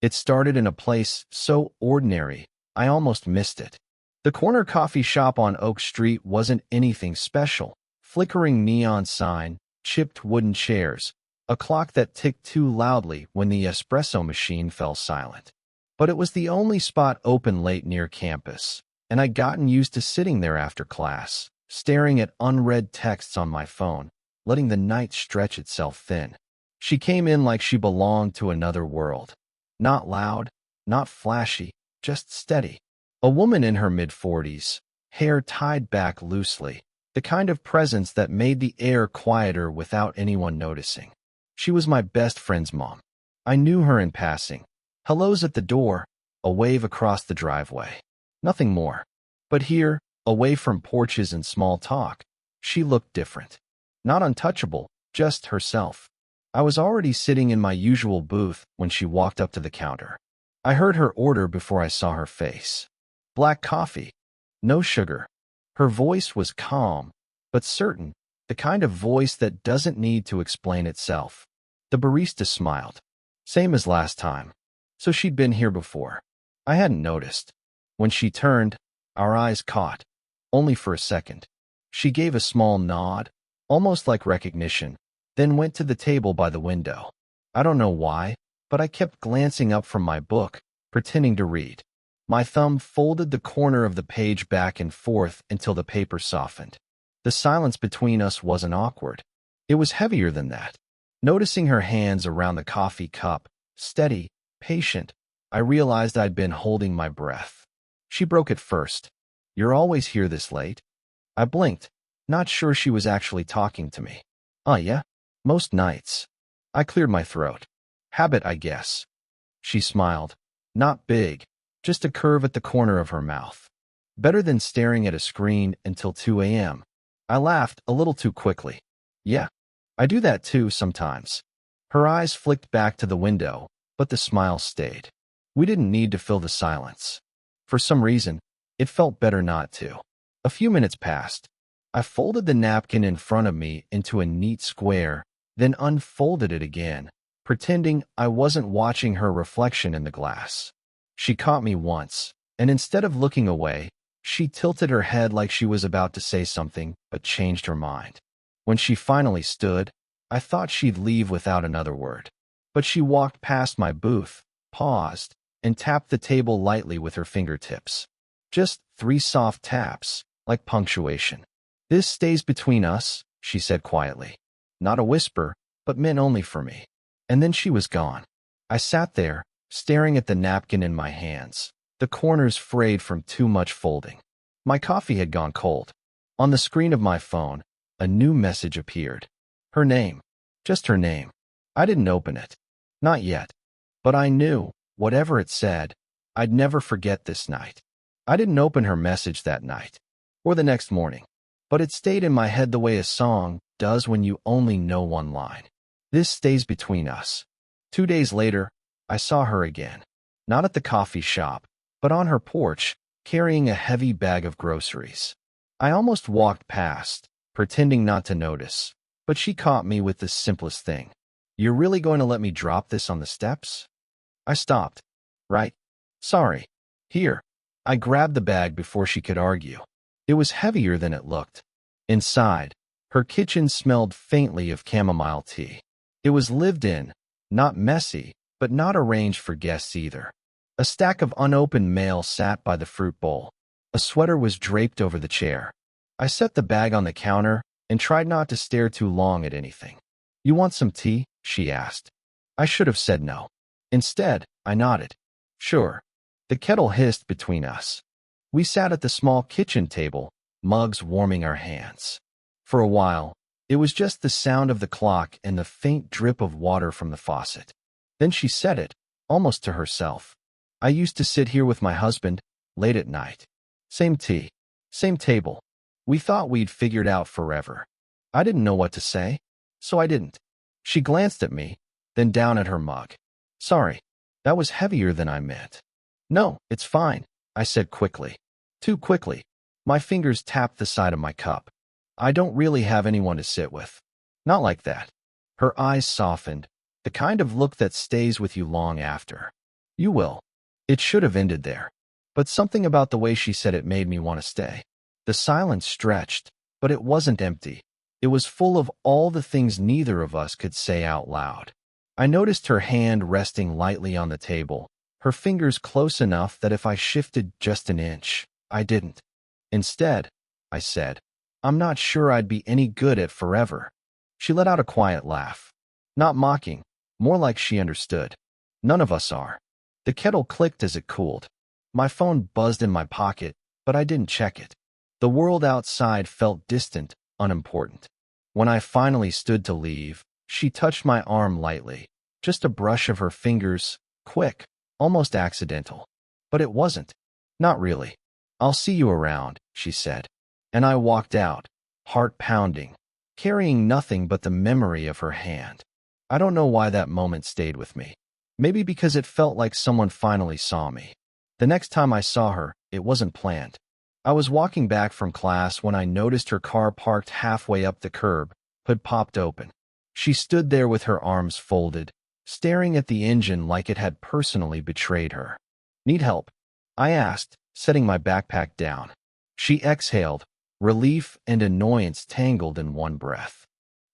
It started in a place so ordinary, I almost missed it. The corner coffee shop on Oak Street wasn't anything special. Flickering neon sign, chipped wooden chairs, a clock that ticked too loudly when the espresso machine fell silent. But it was the only spot open late near campus, and I'd gotten used to sitting there after class, staring at unread texts on my phone, letting the night stretch itself thin. She came in like she belonged to another world. Not loud, not flashy, just steady. A woman in her mid-40s, hair tied back loosely, the kind of presence that made the air quieter without anyone noticing. She was my best friend's mom. I knew her in passing. Hellos at the door, a wave across the driveway. Nothing more. But here, away from porches and small talk, she looked different. Not untouchable, just herself. I was already sitting in my usual booth when she walked up to the counter. I heard her order before I saw her face. Black coffee. No sugar. Her voice was calm, but certain, the kind of voice that doesn't need to explain itself. The barista smiled. Same as last time. So she'd been here before. I hadn't noticed. When she turned, our eyes caught. Only for a second. She gave a small nod, almost like recognition, then went to the table by the window. I don't know why, but I kept glancing up from my book, pretending to read. My thumb folded the corner of the page back and forth until the paper softened. The silence between us wasn't awkward. It was heavier than that. Noticing her hands around the coffee cup, steady, patient, I realized I'd been holding my breath. She broke it first. You're always here this late? I blinked, not sure she was actually talking to me. Yeah? Most nights. I cleared my throat. Habit, I guess. She smiled. Not big, just a curve at the corner of her mouth. Better than staring at a screen until 2 a.m. I laughed a little too quickly. Yeah, I do that too sometimes. Her eyes flicked back to the window, but the smile stayed. We didn't need to fill the silence. For some reason, it felt better not to. A few minutes passed. I folded the napkin in front of me into a neat square, then unfolded it again, pretending I wasn't watching her reflection in the glass. She caught me once, and instead of looking away, she tilted her head like she was about to say something, but changed her mind. When she finally stood, I thought she'd leave without another word. But she walked past my booth, paused, and tapped the table lightly with her fingertips. Just 3 soft taps, like punctuation. This stays between us, she said quietly. Not a whisper, but meant only for me. And then she was gone. I sat there, staring at the napkin in my hands, the corners frayed from too much folding. My coffee had gone cold. On the screen of my phone, a new message appeared. Her name. Just her name. I didn't open it. Not yet. But I knew, whatever it said, I'd never forget this night. I didn't open her message that night, or the next morning, but it stayed in my head the way a song does when you only know one line. This stays between us. 2 days later, I saw her again. Not at the coffee shop, but on her porch, carrying a heavy bag of groceries. I almost walked past, pretending not to notice, but she caught me with the simplest thing. You're really going to let me drop this on the steps? I stopped. Right. Sorry. Here. I grabbed the bag before she could argue. It was heavier than it looked. Inside, her kitchen smelled faintly of chamomile tea. It was lived in, not messy, but not arranged for guests either. A stack of unopened mail sat by the fruit bowl. A sweater was draped over the chair. I set the bag on the counter and tried not to stare too long at anything. You want some tea? She asked. I should have said no. Instead, I nodded. Sure. The kettle hissed between us. We sat at the small kitchen table, mugs warming our hands. For a while, it was just the sound of the clock and the faint drip of water from the faucet. Then she said it, almost to herself. I used to sit here with my husband, late at night. Same tea, same table. We thought we'd figured out forever. I didn't know what to say, so I didn't. She glanced at me, then down at her mug. Sorry, that was heavier than I meant. No, it's fine, I said quickly. Too quickly. My fingers tapped the side of my cup. I don't really have anyone to sit with. Not like that. Her eyes softened, the kind of look that stays with you long after. You will. It should have ended there. But something about the way she said it made me want to stay. The silence stretched, but it wasn't empty. It was full of all the things neither of us could say out loud. I noticed her hand resting lightly on the table, her fingers close enough that if I shifted just an inch, I didn't. Instead, I said, I'm not sure I'd be any good at forever. She let out a quiet laugh. Not mocking, more like she understood. None of us are. The kettle clicked as it cooled. My phone buzzed in my pocket, but I didn't check it. The world outside felt distant, unimportant. When I finally stood to leave, she touched my arm lightly. Just a brush of her fingers, quick, almost accidental. But it wasn't. Not really. I'll see you around, she said. And I walked out, heart pounding, carrying nothing but the memory of her hand. I don't know why that moment stayed with me. Maybe because it felt like someone finally saw me. The next time I saw her, it wasn't planned. I was walking back from class when I noticed her car parked halfway up the curb, hood popped open. She stood there with her arms folded, staring at the engine like it had personally betrayed her. Need help? I asked, setting my backpack down. She exhaled, relief and annoyance tangled in one breath.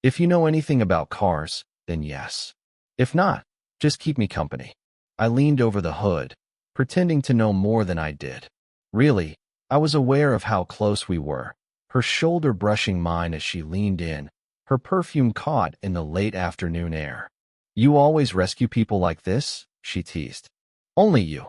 If you know anything about cars, then yes. If not, just keep me company. I leaned over the hood, pretending to know more than I did. Really, I was aware of how close we were, her shoulder brushing mine as she leaned in, her perfume caught in the late afternoon air. You always rescue people like this? She teased. Only you,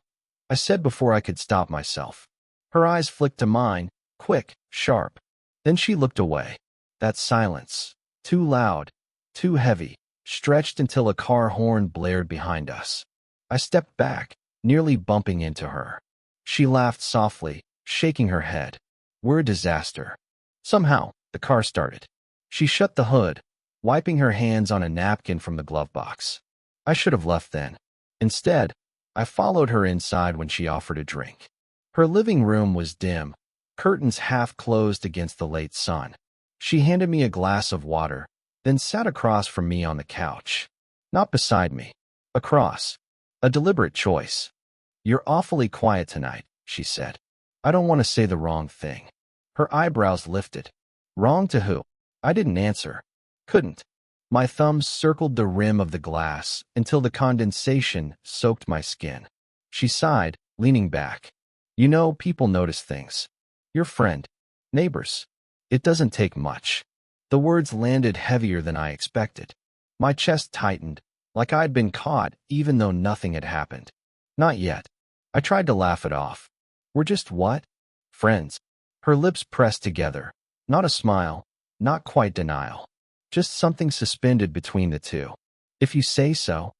I said before I could stop myself. Her eyes flicked to mine, quick, sharp. Then she looked away. That silence, too loud, too heavy, stretched until a car horn blared behind us. I stepped back, nearly bumping into her. She laughed softly, shaking her head. We're a disaster. Somehow, the car started. She shut the hood, wiping her hands on a napkin from the glove box. I should have left then. Instead, I followed her inside when she offered a drink. Her living room was dim, curtains half closed against the late sun. She handed me a glass of water, then sat across from me on the couch. Not beside me. Across. A deliberate choice. You're awfully quiet tonight, she said. I don't want to say the wrong thing. Her eyebrows lifted. Wrong to who? I didn't answer. Couldn't. My thumbs circled the rim of the glass until the condensation soaked my skin. She sighed, leaning back. You know, people notice things. Your friend. Neighbors. It doesn't take much. The words landed heavier than I expected. My chest tightened, like I'd been caught even though nothing had happened. Not yet. I tried to laugh it off. We're just what? Friends. Her lips pressed together. Not a smile, not quite denial. Just something suspended between the two. If you say so.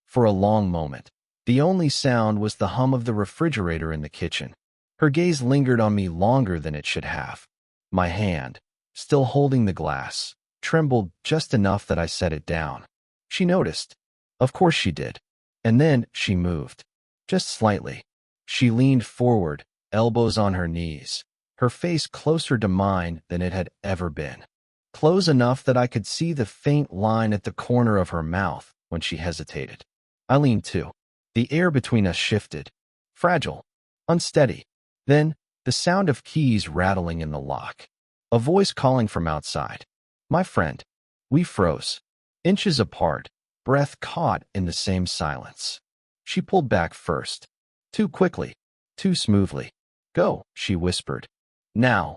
For a long moment, the only sound was the hum of the refrigerator in the kitchen. Her gaze lingered on me longer than it should have. My hand, still holding the glass, trembled just enough that I set it down. She noticed. Of course she did. And then she moved. Just slightly. She leaned forward, elbows on her knees, her face closer to mine than it had ever been. Close enough that I could see the faint line at the corner of her mouth when she hesitated. I leaned too. The air between us shifted. Fragile. Unsteady. Then, the sound of keys rattling in the lock. A voice calling from outside. My friend. We froze. Inches apart, breath caught in the same silence. She pulled back first. Too quickly. Too smoothly. Go, she whispered. Now.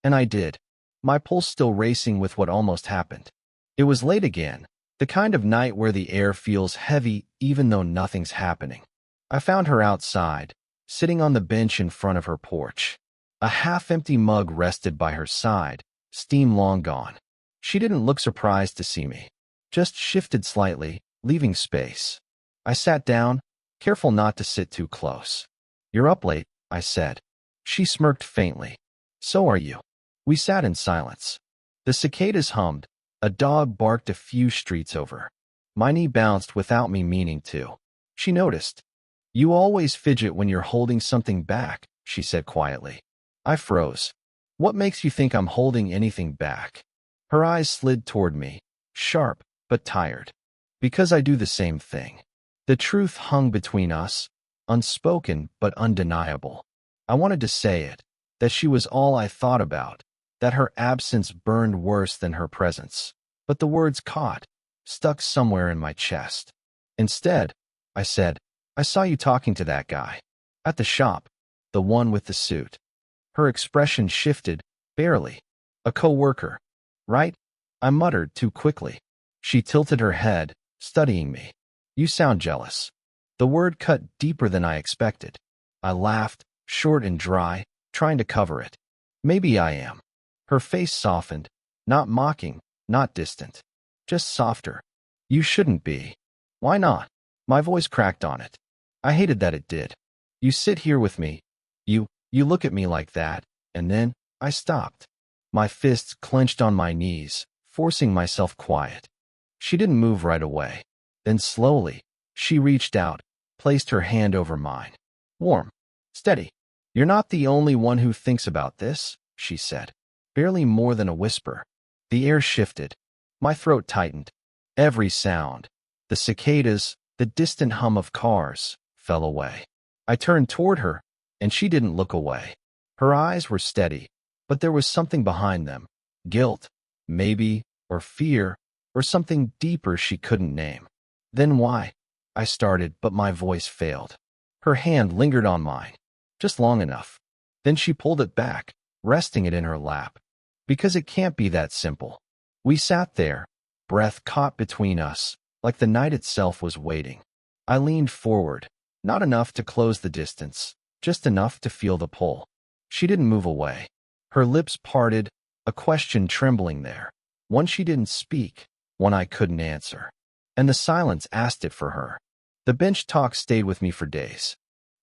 And I did. My pulse still racing with what almost happened. It was late again, the kind of night where the air feels heavy even though nothing's happening. I found her outside, sitting on the bench in front of her porch. A half-empty mug rested by her side, steam long gone. She didn't look surprised to see me, just shifted slightly, leaving space. I sat down, careful not to sit too close. You're up late, I said. She smirked faintly. So are you. We sat in silence. The cicadas hummed. A dog barked a few streets over. My knee bounced without me meaning to. She noticed. You always fidget when you're holding something back, she said quietly. I froze. What makes you think I'm holding anything back? Her eyes slid toward me, sharp but tired. Because I do the same thing. The truth hung between us, unspoken but undeniable. I wanted to say it, that she was all I thought about, that her absence burned worse than her presence. But the words caught, stuck somewhere in my chest. Instead, I said, I saw you talking to that guy. At the shop, the one with the suit. Her expression shifted, barely. A co-worker, right? I muttered too quickly. She tilted her head, studying me. You sound jealous. The word cut deeper than I expected. I laughed, short and dry, trying to cover it. Maybe I am. Her face softened, not mocking, not distant. Just softer. You shouldn't be. Why not? My voice cracked on it. I hated that it did. You sit here with me. You look at me like that, and then I stopped. My fists clenched on my knees, forcing myself quiet. She didn't move right away. Then slowly, she reached out, placed her hand over mine. Warm. Steady. You're not the only one who thinks about this, she said. Barely more than a whisper. The air shifted. My throat tightened. Every sound, the cicadas, the distant hum of cars, fell away. I turned toward her, and she didn't look away. Her eyes were steady, but there was something behind them. Guilt, maybe, or fear, or something deeper she couldn't name. Then why? I started, but my voice failed. Her hand lingered on mine, just long enough. Then she pulled it back, resting it in her lap. Because it can't be that simple. We sat there, breath caught between us, like the night itself was waiting. I leaned forward, not enough to close the distance, just enough to feel the pull. She didn't move away. Her lips parted, a question trembling there. One she didn't speak, one I couldn't answer. And the silence asked it for her. The bench talk stayed with me for days.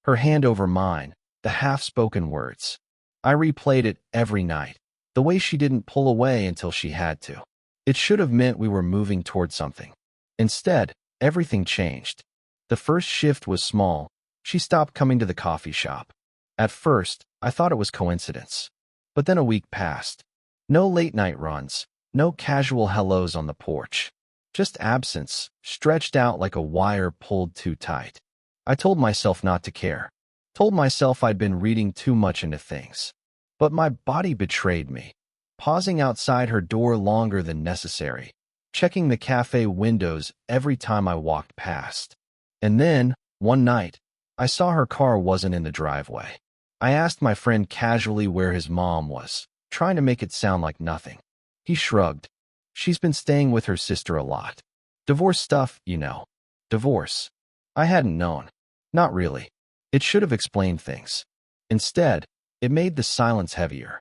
Her hand over mine, the half-spoken words. I replayed it every night, the way she didn't pull away until she had to. It should have meant we were moving toward something. Instead, everything changed. The first shift was small. She stopped coming to the coffee shop. At first, I thought it was coincidence. But then a week passed. No late-night runs, no casual hellos on the porch. Just absence, stretched out like a wire pulled too tight. I told myself not to care. Told myself I'd been reading too much into things. But my body betrayed me. Pausing outside her door longer than necessary. Checking the cafe windows every time I walked past. And then, one night, I saw her car wasn't in the driveway. I asked my friend casually where his mom was, trying to make it sound like nothing. He shrugged. She's been staying with her sister a lot. Divorce stuff, you know. Divorce. I hadn't known. Not really. It should have explained things. Instead, it made the silence heavier.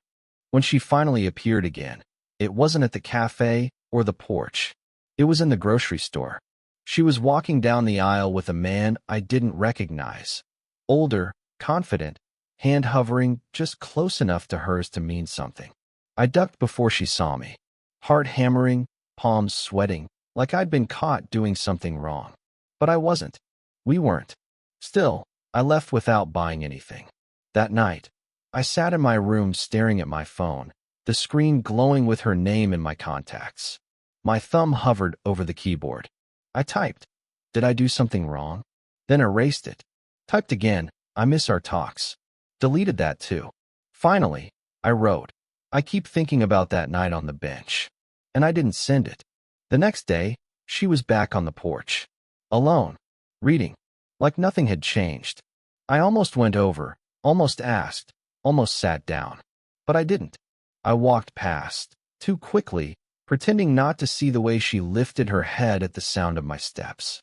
When she finally appeared again, it wasn't at the cafe or the porch. It was in the grocery store. She was walking down the aisle with a man I didn't recognize. Older, confident, hand hovering just close enough to hers to mean something. I ducked before she saw me. Heart hammering, palms sweating, like I'd been caught doing something wrong. But I wasn't. We weren't. Still, I left without buying anything. That night, I sat in my room staring at my phone, the screen glowing with her name in my contacts. My thumb hovered over the keyboard. I typed. Did I do something wrong? Then erased it. Typed again. I miss our talks. Deleted that too. Finally, I wrote. I keep thinking about that night on the bench. And I didn't send it. The next day, she was back on the porch. Alone. Reading. Like nothing had changed. I almost went over, almost asked, almost sat down. But I didn't. I walked past, too quickly, pretending not to see the way she lifted her head at the sound of my steps.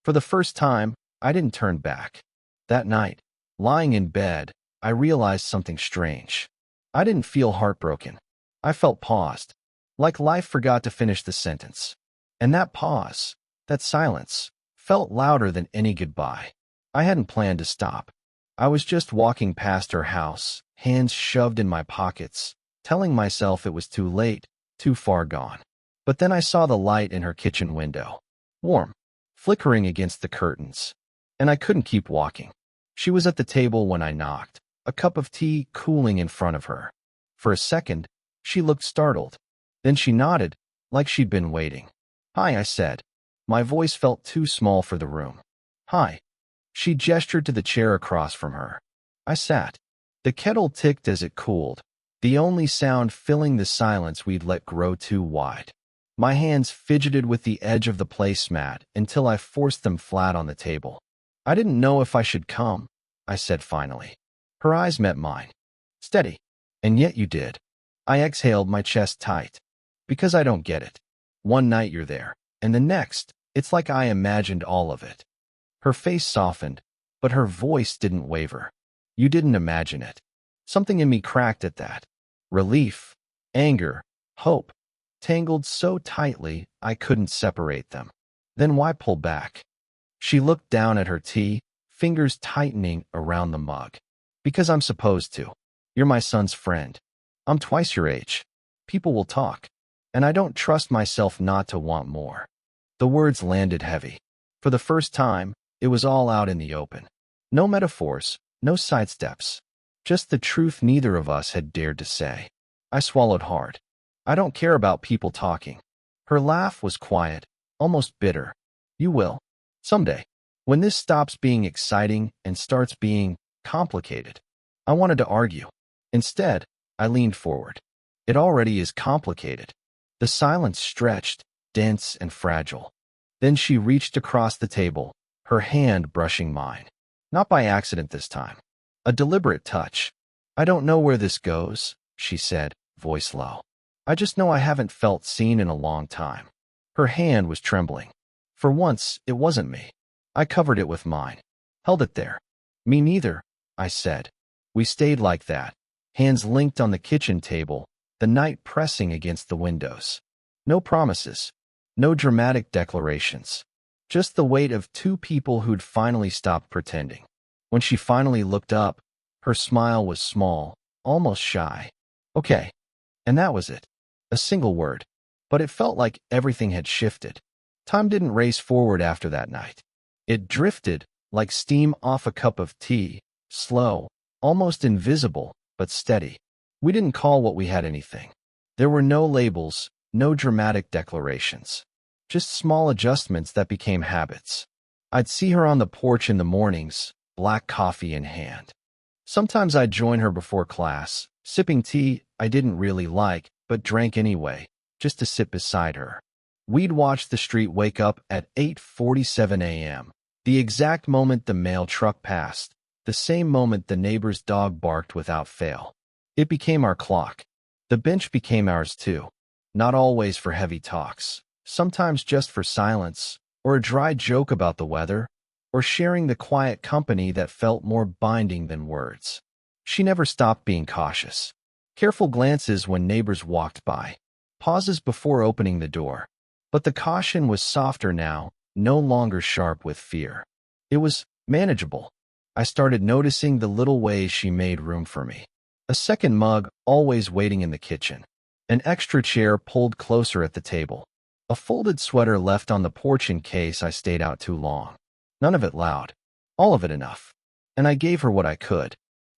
For the first time, I didn't turn back. That night, lying in bed, I realized something strange. I didn't feel heartbroken. I felt paused, like life forgot to finish the sentence. And that pause, that silence, felt louder than any goodbye. I hadn't planned to stop. I was just walking past her house, hands shoved in my pockets, telling myself it was too late, too far gone. But then I saw the light in her kitchen window. Warm, flickering against the curtains. And I couldn't keep walking. She was at the table when I knocked, a cup of tea cooling in front of her. For a second, she looked startled. Then she nodded, like she'd been waiting. Hi, I said. My voice felt too small for the room. Hi. She gestured to the chair across from her. I sat. The kettle ticked as it cooled, the only sound filling the silence we'd let grow too wide. My hands fidgeted with the edge of the placemat until I forced them flat on the table. I didn't know if I should come, I said finally. Her eyes met mine. Steady. And yet you did. I exhaled, my chest tight. Because I don't get it. One night you're there, and the next, it's like I imagined all of it. Her face softened, but her voice didn't waver. You didn't imagine it. Something in me cracked at that. Relief, anger, hope, tangled so tightly I couldn't separate them. Then why pull back? She looked down at her tea, fingers tightening around the mug. Because I'm supposed to. You're my son's friend. I'm twice your age. People will talk. And I don't trust myself not to want more. The words landed heavy. For the first time, it was all out in the open. No metaphors, no sidesteps. Just the truth neither of us had dared to say. I swallowed hard. I don't care about people talking. Her laugh was quiet, almost bitter. You will. Someday. When this stops being exciting and starts being complicated. I wanted to argue. Instead, I leaned forward. It already is complicated. The silence stretched, dense and fragile. Then she reached across the table, her hand brushing mine. Not by accident this time. A deliberate touch. I don't know where this goes, she said, voice low. I just know I haven't felt seen in a long time. Her hand was trembling. For once, it wasn't me. I covered it with mine. Held it there. Me neither, I said. We stayed like that, hands linked on the kitchen table, the night pressing against the windows. No promises. No dramatic declarations. Just the weight of two people who'd finally stopped pretending. When she finally looked up, her smile was small, almost shy. Okay. And that was it. A single word. But it felt like everything had shifted. Time didn't race forward after that night. It drifted, like steam off a cup of tea, slow, almost invisible, but steady. We didn't call what we had anything. There were no labels, no dramatic declarations. Just small adjustments that became habits. I'd see her on the porch in the mornings, black coffee in hand. Sometimes I'd join her before class, sipping tea I didn't really like, but drank anyway, just to sit beside her. We'd watch the street wake up at 8:47 a.m., the exact moment the mail truck passed, the same moment the neighbor's dog barked without fail. It became our clock. The bench became ours too. Not always for heavy talks, sometimes just for silence, or a dry joke about the weather, or sharing the quiet company that felt more binding than words. She never stopped being cautious. Careful glances when neighbors walked by, pauses before opening the door. But the caution was softer now, no longer sharp with fear. It was manageable. I started noticing the little ways she made room for me. A second mug always waiting in the kitchen. An extra chair pulled closer at the table. A folded sweater left on the porch in case I stayed out too long. None of it loud. All of it enough. And I gave her what I could.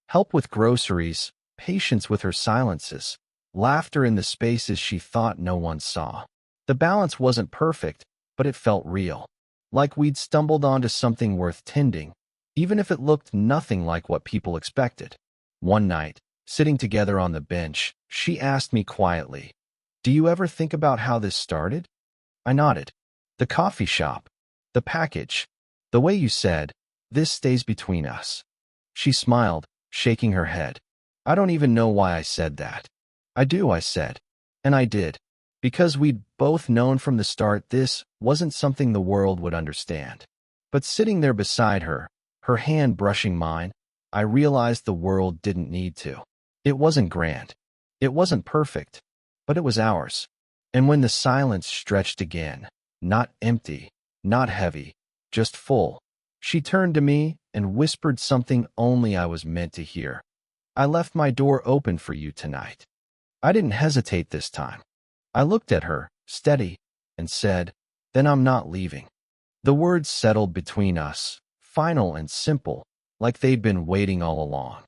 Help with groceries, patience with her silences, laughter in the spaces she thought no one saw. The balance wasn't perfect, but it felt real. Like we'd stumbled onto something worth tending, even if it looked nothing like what people expected. One night, sitting together on the bench, she asked me quietly, "Do you ever think about how this started?" I nodded. The coffee shop. The package. The way you said, "This stays between us." She smiled, shaking her head. I don't even know why I said that. I do, I said. And I did. Because we'd both known from the start this wasn't something the world would understand. But sitting there beside her, her hand brushing mine, I realized the world didn't need to. It wasn't grand. It wasn't perfect. But it was ours. And when the silence stretched again, not empty, not heavy, just full, she turned to me and whispered something only I was meant to hear. "I left my door open for you tonight." I didn't hesitate this time. I looked at her, steady, and said, "Then I'm not leaving." The words settled between us, final and simple, like they'd been waiting all along.